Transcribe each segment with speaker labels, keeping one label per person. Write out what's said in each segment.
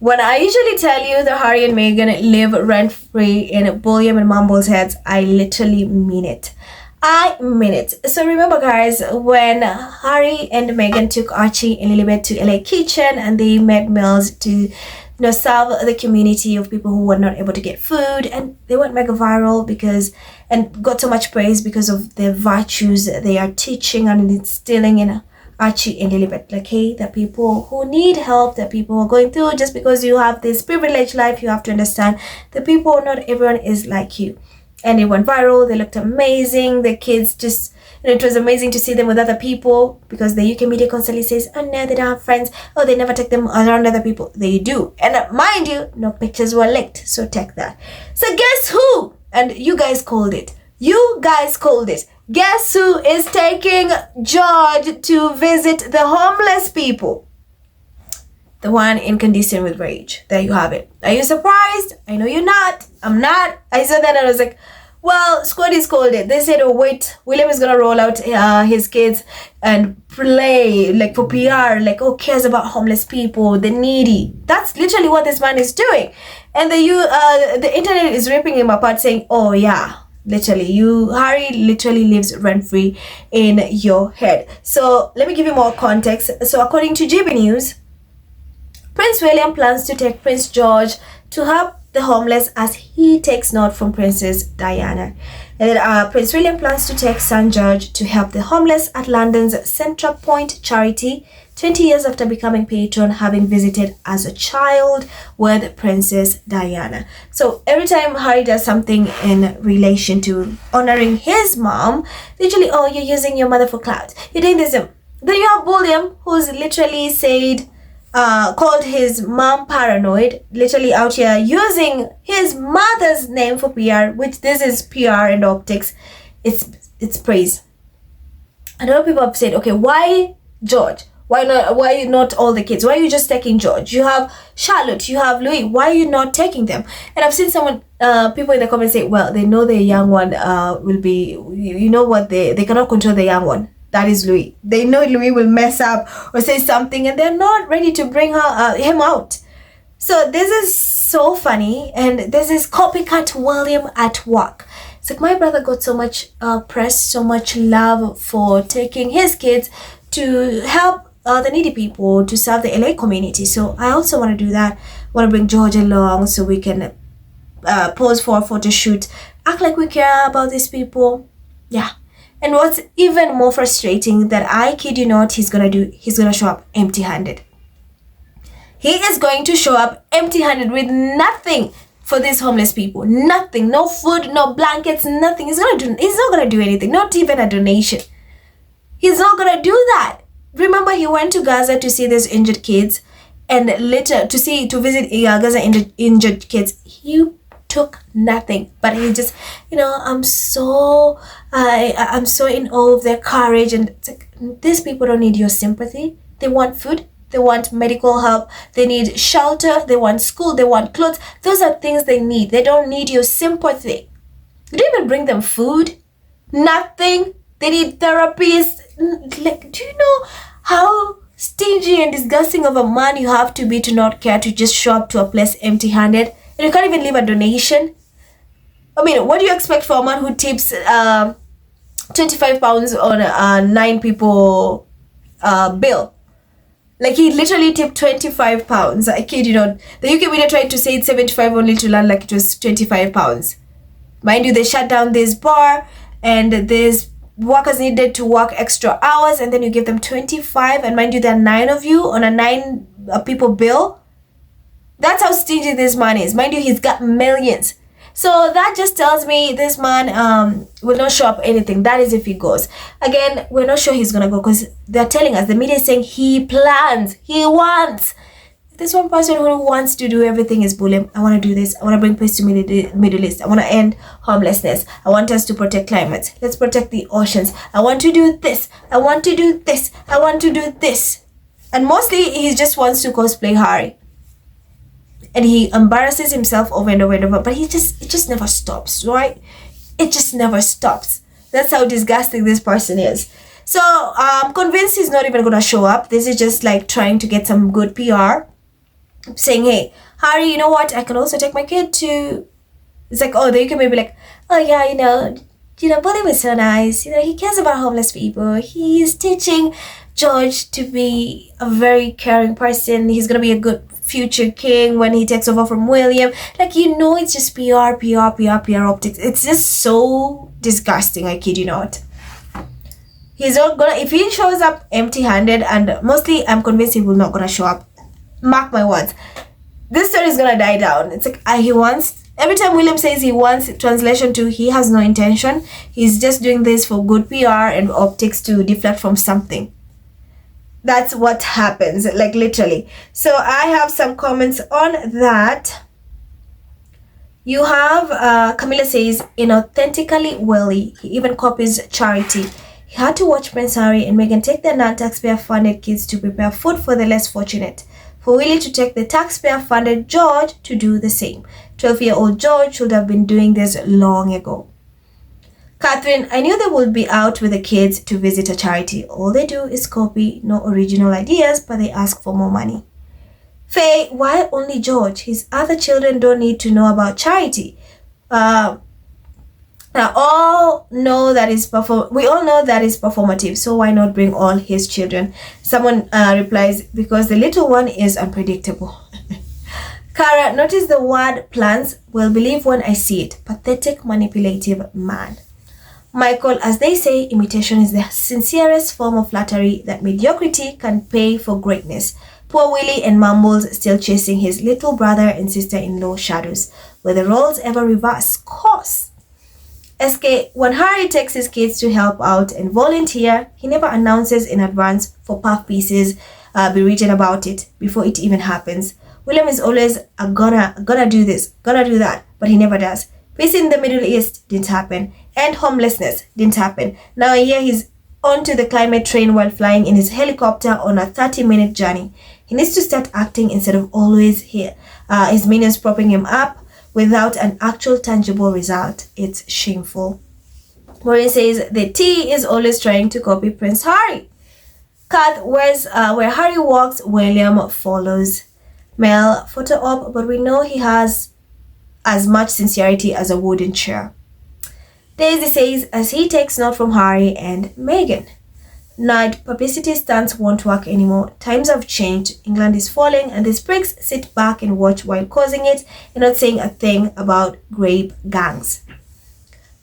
Speaker 1: When I usually tell you that Harry and Meghan live rent-free in William and Mumble's heads, I literally mean it. I mean it. So remember, guys, when Harry and Meghan took Archie and Lilibet to LA Kitchen and they made meals to serve the community of people who were not able to get food, and they went mega viral because and got so much praise because of the virtues they are teaching and instilling in Archie and Lilibet. Like, hey, the people who need help, the people who are going through, just because you have this privileged life, you have to understand the people, not everyone is like you. And it went viral. They looked amazing. The kids just, it was amazing to see them with other people, because the UK media constantly says, oh no, they don't have friends. Oh, they never take them around other people. They do. And mind you, no pictures were leaked. So take that. So guess who? And you guys called it. You guys called it. Guess who is taking George to visit the homeless people? The one in Condition with Rage. There you have it. Are you surprised? I know you're not. I'm not. I saw that and I was like, well, Squaddies called it. They said, oh wait, William is gonna roll out his kids and play like for PR, like, oh, cares about homeless people, the needy. That's literally what this man is doing. And the internet is ripping him apart, saying, oh yeah, literally, Harry literally lives rent-free in your head. So let me give you more context. So according to GB News, Prince William plans to take Prince George to help the homeless as he takes note from Princess Diana. And then Prince William plans to take son George to help the homeless at London's Centrepoint charity, 20 years after becoming patron, having visited as a child with Princess Diana. So every time Harry does something in relation to honoring his mom, literally, oh, you're using your mother for clout, you're doing this. Then you have William, who's literally said, called his mom paranoid, literally out here using his mother's name for PR, which this is PR and optics. It's praise. And a lot of people have said, okay, why George? Why not all the kids? Why are you just taking George? You have Charlotte, you have Louis. Why are you not taking them? And I've seen people in the comments say, well, they know the young one will be, you know what, they cannot control the young one. That is Louis. They know Louis will mess up or say something, and they're not ready to bring him out. So this is so funny, and this is copycat William at work. It's like, my brother got so much press, so much love for taking his kids to help the needy people, to serve the LA community. So I also want to do that. I want to bring George along so we can pose for a photo shoot, act like we care about these people. Yeah. And what's even more frustrating, that I kid you not, he's gonna show up empty-handed. He is going to show up empty-handed with nothing for these homeless people. Nothing, no food, no blankets, nothing. He's not gonna do anything, not even a donation. He's not gonna do that. Remember, he went to Gaza to see these injured kids, and later to visit Gaza injured kids. He took nothing, but he just, I'm so in awe of their courage. And it's like, these people don't need your sympathy. They want food, they want medical help, they need shelter, they want school, they want clothes. Those are things they need. They don't need your sympathy. You don't even bring them food, nothing. They need therapies. Like, do you know how stingy and disgusting of a man you have to be to not care to just show up to a place empty-handed? And you can't even leave a donation. I mean, what do you expect for a man who tips 25 pounds on a 9 people bill? Like, he literally tipped 25 pounds. I kid you not. The UK media tried to say it's 75 only to learn like it was 25 pounds. Mind you, they shut down this bar, and these workers needed to work extra hours, and then you give them 25, and mind you, there are 9 of you on a 9 people bill. That's how stingy this man is. Mind you, he's got millions. So that just tells me this man will not show up anything. That is if he goes. Again, we're not sure he's going to go, because they're telling us, the media is saying he plans, he wants. This one person who wants to do everything is bullying. I want to do this. I want to bring peace to Middle East. I want to end homelessness. I want us to protect climate. Let's protect the oceans. I want to do this. I want to do this. I want to do this. And mostly he just wants to cosplay Harry. And he embarrasses himself over and over and over, but it just never stops, right? It just never stops. That's how disgusting this person is. So I'm convinced he's not even gonna show up. This is just like trying to get some good PR. saying, hey, Harry, you know what? I can also take my kid to. It's like, oh, then you can maybe like, oh yeah, William is so nice. He cares about homeless people. He's teaching George to be a very caring person. He's gonna be a good future king when he takes over from William. Like, it's just PR optics. It's just so disgusting. I kid you not. He's not gonna. If he shows up empty-handed, and mostly I'm convinced he will not gonna show up. Mark my words. This story is gonna die down. It's like he wants. Every time William says he wants, translation to he has no intention. He's just doing this for good PR and optics to deflect from something. That's what happens, like literally. So I have some comments on that. You have Camilla says, inauthentically Willie. He even copies Charity. He had to watch Prince Harry and Meghan take their non-taxpayer-funded kids to prepare food for the less fortunate. For Willie to take the taxpayer-funded George to do the same. 12-year-old George should have been doing this long ago. Catherine, I knew they would be out with the kids to visit a charity. All they do is copy, no original ideas, but they ask for more money. Faye, why only George? His other children don't need to know about charity. We all know that is performative, so why not bring all his children? Someone replies, because the little one is unpredictable. Kara, notice the word plans. Will believe when I see it. Pathetic, manipulative man. Michael, as they say, imitation is the sincerest form of flattery that mediocrity can pay for greatness. Poor Willie and Mumbles still chasing his little brother and sister-in-law shadows. Will the roles ever reverse course? SK, when Harry takes his kids to help out and volunteer, he never announces in advance for puff pieces be written about it before it even happens. William is always gonna do this, gonna do that, but he never does. Peace in the Middle East didn't happen. And homelessness didn't happen. Now here he's onto the climate train while flying in his helicopter on a 30-minute journey. He needs to start acting instead of always here. His minions propping him up without an actual tangible result. It's shameful. Maureen says the T is always trying to copy Prince Harry. Kath, where Harry walks, William follows. Mel, photo op, but we know he has as much sincerity as a wooden chair. Daisy says, as he takes note from Harry and Meghan. Night, publicity stunts won't work anymore. Times have changed. England is falling, and these pricks sit back and watch while causing it and not saying a thing about grape gangs.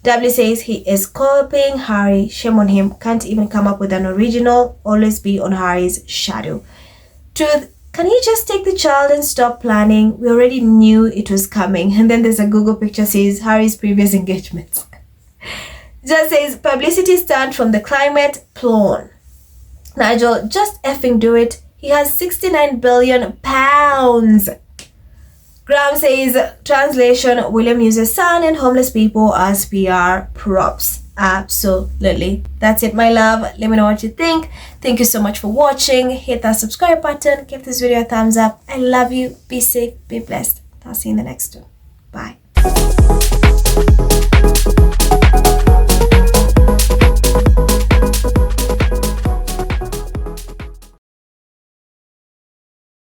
Speaker 1: W says he is copying Harry. Shame on him. Can't even come up with an original. Always be on Harry's shadow. Truth, can he just take the child and stop planning? We already knew it was coming. And then there's a Google picture says Harry's previous engagements. Just says publicity stunt from the climate plone. Nigel, just effing do it. He has 69 billion pounds. Graham says, translation, William uses son and homeless people as PR props. Absolutely. That's it, my love. Let me know what you think. Thank you so much for watching. Hit that subscribe button. Give this video a thumbs up. I love you. Be safe. Be blessed. I'll see you in the next one. Bye.